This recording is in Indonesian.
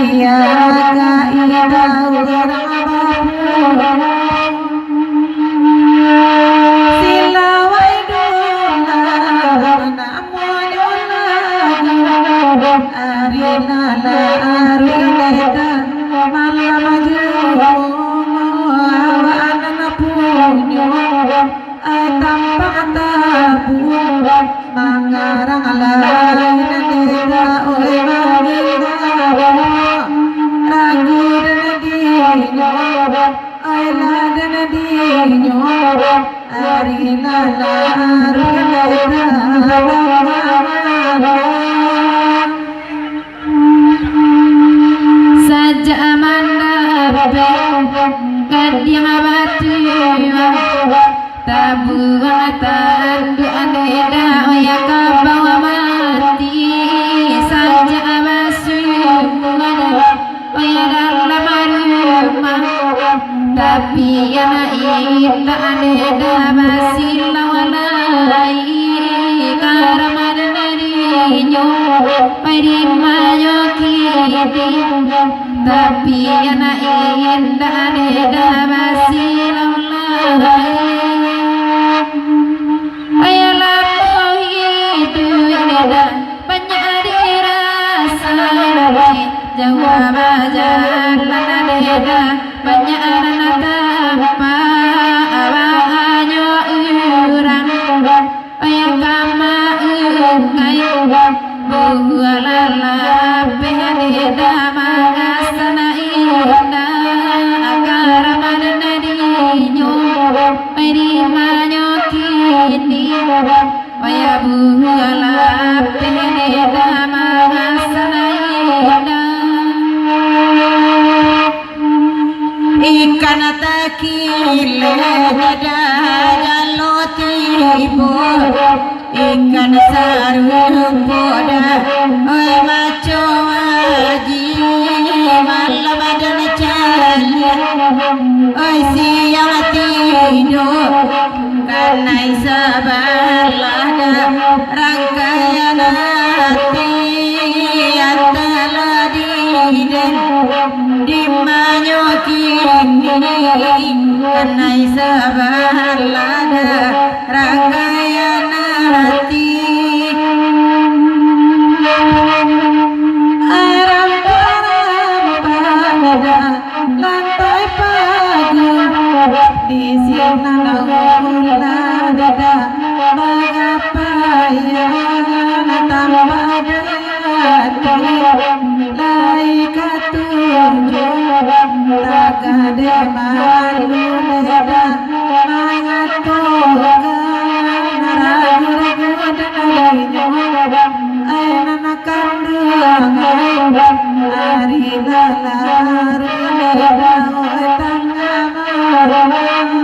iya kaidah urang sila wae dolar namonyola arina la arina malam maju awana punyo tampak tabu mangarang lain nira oi mangira ragu dan dinyo oi la dan dinyo arina la arina saja mandap kadang abati tabuan tandu aneda ya kabawa mati saja abasumana ya dalam rumah tapi yana inda aneda basila walai karamada nariño parimayo kiti tapi yana inda aneda basila walai jawab jalan ada banyak anak apa awanyo urang ayah kama kayu buhalala behada magasana ina agar madana dinyo perimanyo kini ayah buhala behada magasana ikan takile ada jalotibo ikan sarung poda oi maco aji malam dan cali oi siang tidur karena sabarlah rangkaian hati antara diden dimanyo karena sabarlah rangkaian hati pada lantai pagi di sini ulah dada mengapayan tambah dati lai ketujuh tagade malu leda mengatukan ragu-ragu dan aina kandung hari lalu leda tangga malam